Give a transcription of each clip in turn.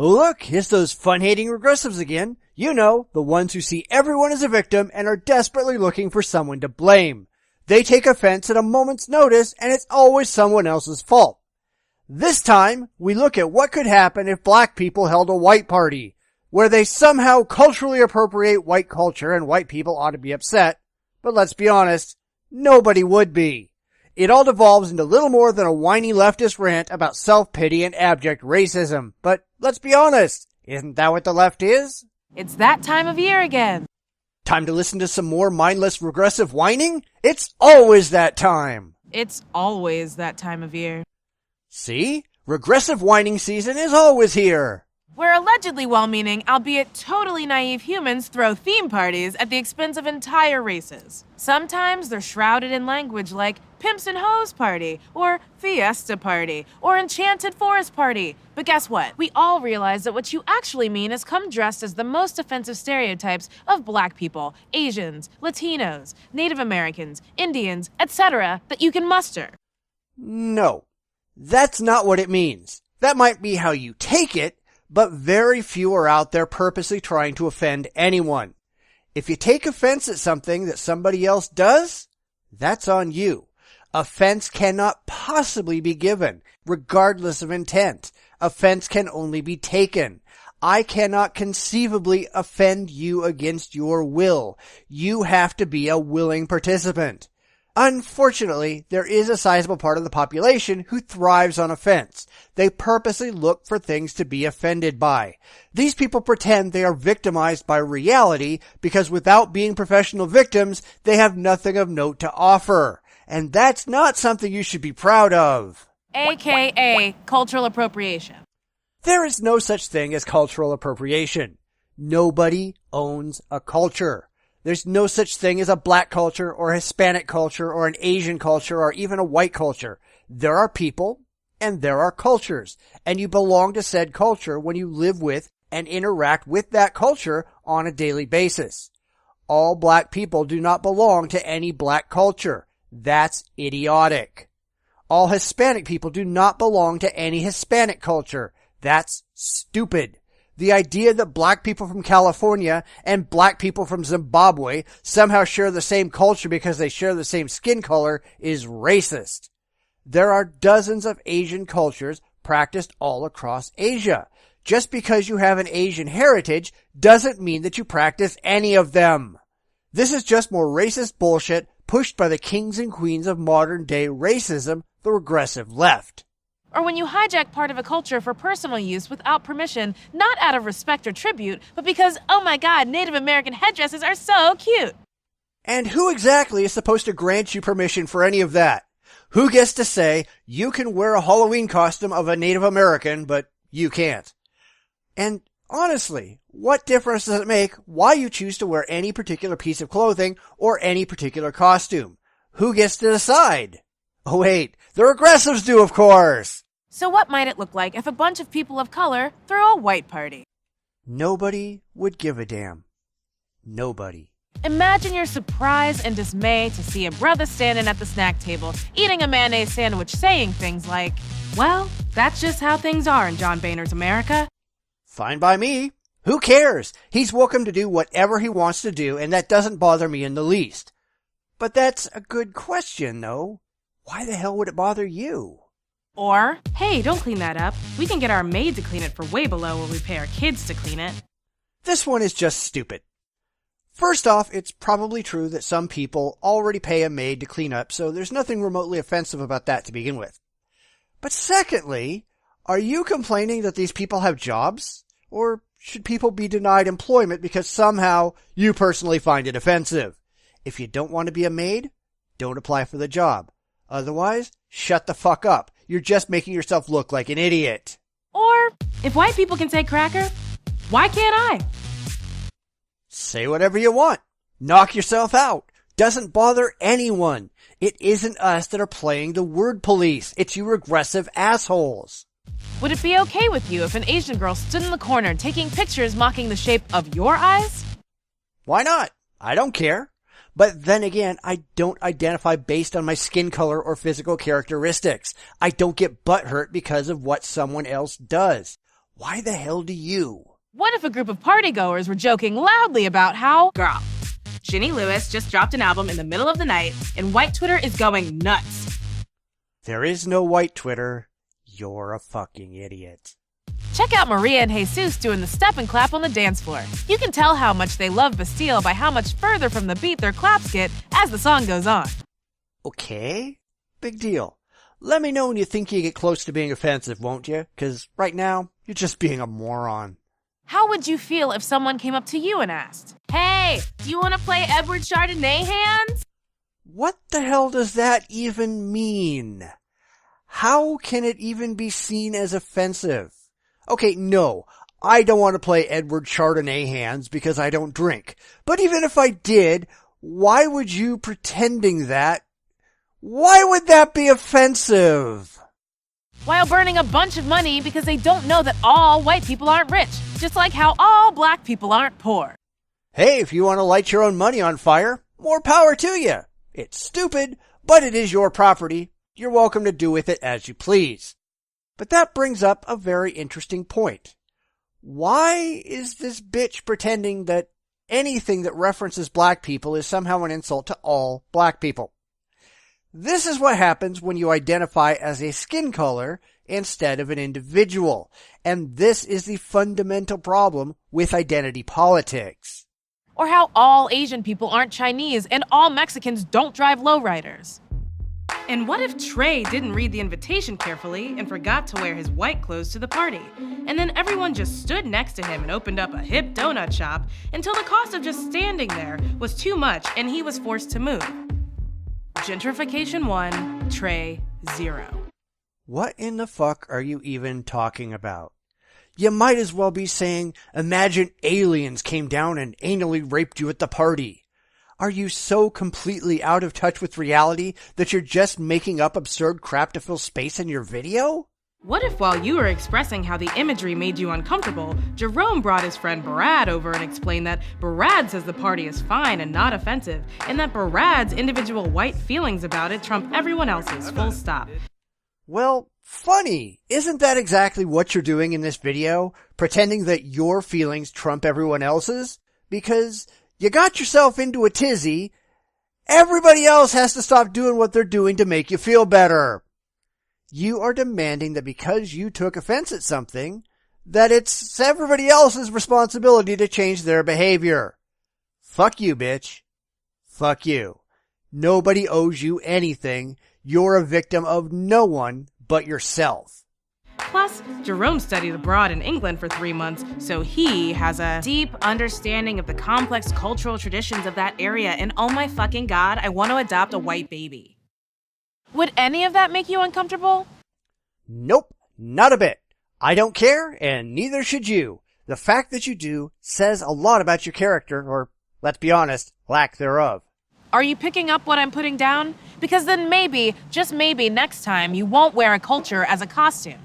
Look, it's those fun-hating regressives again. You know, the ones who see everyone as a victim and are desperately looking for someone to blame. They take offense at a moment's notice, and it's always someone else's fault. This time, we look at what could happen if black people held a white party, where they somehow culturally appropriate white culture and white people ought to be upset. But let's be honest, nobody would be. It all devolves into little more than a whiny leftist rant about self-pity and abject racism. But let's be honest, isn't that what the left is? It's that time of year again. Time to listen to some more mindless regressive whining? It's always that time. It's always that time of year. See? Regressive whining season is always here. Where allegedly well-meaning, albeit totally naive humans throw theme parties at the expense of entire races. Sometimes they're shrouded in language like Pimps and Hoes Party, or Fiesta Party, or Enchanted Forest Party. But guess what? We all realize that what you actually mean is come dressed as the most offensive stereotypes of black people, Asians, Latinos, Native Americans, Indians, etc. that you can muster. No, that's not what it means. That might be how you take it, but very few are out there purposely trying to offend anyone. If you take offense at something that somebody else does, that's on you. Offense cannot possibly be given, regardless of intent. Offense can only be taken. I cannot conceivably offend you against your will. You have to be a willing participant. Unfortunately, there is a sizable part of the population who thrives on offense. They purposely look for things to be offended by. These people pretend they are victimized by reality because without being professional victims, they have nothing of note to offer. And that's not something you should be proud of. AKA cultural appropriation. There is no such thing as cultural appropriation. Nobody owns a culture. There's no such thing as a black culture or a Hispanic culture or an Asian culture or even a white culture. There are people and there are cultures, and you belong to said culture when you live with and interact with that culture on a daily basis. All black people do not belong to any black culture. That's idiotic. All Hispanic people do not belong to any Hispanic culture. That's stupid. The idea that black people from California and black people from Zimbabwe somehow share the same culture because they share the same skin color is racist. There are dozens of Asian cultures practiced all across Asia. Just because you have an Asian heritage doesn't mean that you practice any of them. This is just more racist bullshit pushed by the kings and queens of modern day racism, the regressive left. Or when you hijack part of a culture for personal use without permission, not out of respect or tribute, but because, oh my god, Native American headdresses are so cute. And who exactly is supposed to grant you permission for any of that? Who gets to say, you can wear a Halloween costume of a Native American, but you can't? And honestly, what difference does it make why you choose to wear any particular piece of clothing or any particular costume? Who gets to decide? Oh wait, the regressives do, of course! So what might it look like if a bunch of people of color throw a white party? Nobody would give a damn. Nobody. Imagine your surprise and dismay to see a brother standing at the snack table, eating a mayonnaise sandwich, saying things like, well, that's just how things are in John Boehner's America. Fine by me. Who cares? He's welcome to do whatever he wants to do, and that doesn't bother me in the least. But that's a good question, though. Why the hell would it bother you? Or, hey, don't clean that up. We can get our maid to clean it for way below what we pay our kids to clean it. This one is just stupid. First off, it's probably true that some people already pay a maid to clean up, so there's nothing remotely offensive about that to begin with. But secondly, are you complaining that these people have jobs? Or should people be denied employment because somehow you personally find it offensive? If you don't want to be a maid, don't apply for the job. Otherwise, shut the fuck up. You're just making yourself look like an idiot. Or, if white people can say cracker, why can't I? Say whatever you want. Knock yourself out. Doesn't bother anyone. It isn't us that are playing the word police. It's you regressive assholes. Would it be okay with you if an Asian girl stood in the corner taking pictures mocking the shape of your eyes? Why not? I don't care. But then again, I don't identify based on my skin color or physical characteristics. I don't get butthurt because of what someone else does. Why the hell do you? What if a group of partygoers were joking loudly about how, girl, Ginny Lewis just dropped an album in the middle of the night and white Twitter is going nuts? There is no white Twitter. You're a fucking idiot. Check out Maria and Jesus doing the step and clap on the dance floor. You can tell how much they love Bastille by how much further from the beat their claps get as the song goes on. Okay, big deal. Let me know when you think you get close to being offensive, won't you? 'Cause right now, you're just being a moron. How would you feel if someone came up to you and asked, "Hey, do you want to play Edward Chardonnay hands?" What the hell does that even mean? How can it even be seen as offensive? Okay, no, I don't want to play Edward Chardonnay hands because I don't drink. But even if I did, why would you pretending that? Why would that be offensive? While burning a bunch of money because they don't know that all white people aren't rich, just like how all black people aren't poor. Hey, if you want to light your own money on fire, more power to you. It's stupid, but it is your property. You're welcome to do with it as you please. But that brings up a very interesting point. Why is this bitch pretending that anything that references black people is somehow an insult to all black people? This is what happens when you identify as a skin color instead of an individual. And this is the fundamental problem with identity politics. Or how all Asian people aren't Chinese and all Mexicans don't drive lowriders. And what if Trey didn't read the invitation carefully and forgot to wear his white clothes to the party? And then everyone just stood next to him and opened up a hip donut shop until the cost of just standing there was too much and he was forced to move. Gentrification 1, Trey 0. What in the fuck are you even talking about? You might as well be saying, imagine aliens came down and anally raped you at the party. Are you so completely out of touch with reality that you're just making up absurd crap to fill space in your video? What if while you were expressing how the imagery made you uncomfortable, Jerome brought his friend Barad over and explained that Barad says the party is fine and not offensive, and that Barad's individual white feelings about it trump everyone else's, full stop. Well, funny. Isn't that exactly what you're doing in this video? Pretending that your feelings trump everyone else's? Because you got yourself into a tizzy. Everybody else has to stop doing what they're doing to make you feel better. You are demanding that because you took offense at something, that it's everybody else's responsibility to change their behavior. Fuck you, bitch. Fuck you. Nobody owes you anything. You're a victim of no one but yourself. Plus, Jerome studied abroad in England for 3 months, so he has a deep understanding of the complex cultural traditions of that area, and oh my fucking god, I want to adopt a white baby. Would any of that make you uncomfortable? Nope, not a bit. I don't care, and neither should you. The fact that you do says a lot about your character, or, let's be honest, lack thereof. Are you picking up what I'm putting down? Because then maybe, just maybe next time, you won't wear a culture as a costume.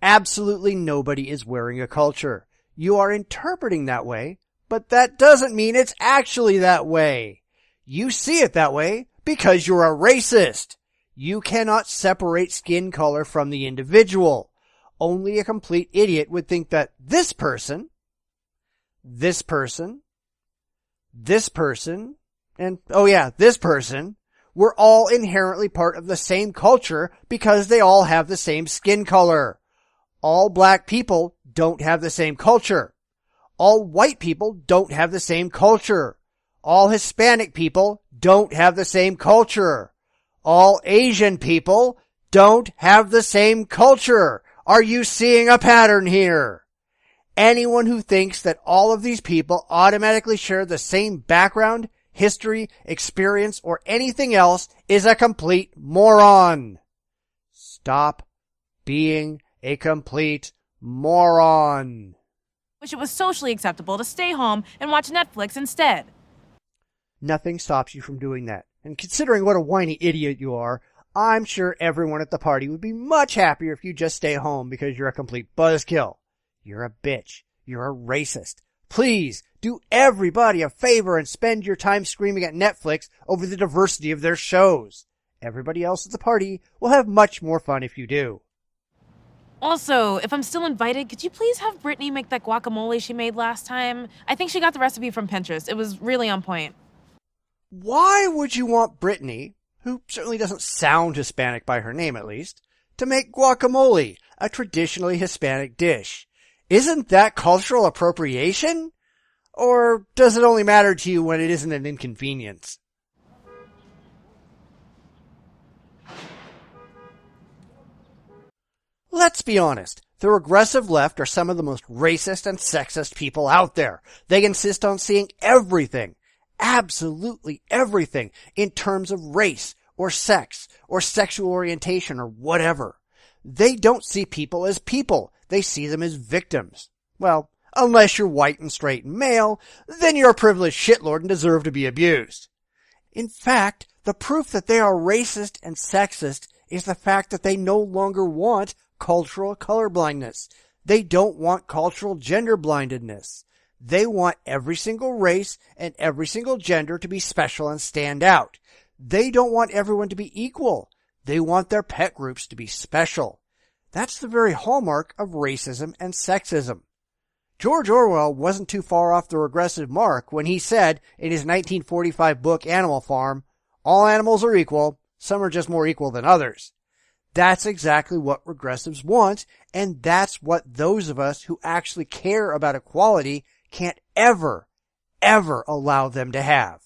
Absolutely nobody is wearing a culture. You are interpreting that way, but that doesn't mean it's actually that way. You see it that way because you're a racist. You cannot separate skin color from the individual. Only a complete idiot would think that this person, and oh yeah, this person, were all inherently part of the same culture because they all have the same skin color. All black people don't have the same culture. All white people don't have the same culture. All Hispanic people don't have the same culture. All Asian people don't have the same culture. Are you seeing a pattern here? Anyone who thinks that all of these people automatically share the same background, history, experience, or anything else is a complete moron. Stop being a complete moron. Wish it was socially acceptable to stay home and watch Netflix instead. Nothing stops you from doing that. And considering what a whiny idiot you are, I'm sure everyone at the party would be much happier if you just stay home because you're a complete buzzkill. You're a bitch. You're a racist. Please do everybody a favor and spend your time screaming at Netflix over the diversity of their shows. Everybody else at the party will have much more fun if you do. Also, if I'm still invited, could you please have Brittany make that guacamole she made last time? I think she got the recipe from Pinterest. It was really on point. Why would you want Brittany, who certainly doesn't sound Hispanic by her name at least, to make guacamole, a traditionally Hispanic dish? Isn't that cultural appropriation? Or does it only matter to you when it isn't an inconvenience? Let's be honest. The regressive left are some of the most racist and sexist people out there. They insist on seeing everything, absolutely everything, in terms of race or sex or sexual orientation or whatever. They don't see people as people. They see them as victims. Well, unless you're white and straight and male, then you're a privileged shitlord and deserve to be abused. In fact, the proof that they are racist and sexist is the fact that they no longer want cultural colorblindness. They don't want cultural gender blindedness. They want every single race and every single gender to be special and stand out. They don't want everyone to be equal. They want their pet groups to be special. That's the very hallmark of racism and sexism. George Orwell wasn't too far off the regressive mark when he said in his 1945 book Animal Farm, "All animals are equal, some are just more equal than others." That's exactly what regressives want, and that's what those of us who actually care about equality can't ever, ever allow them to have.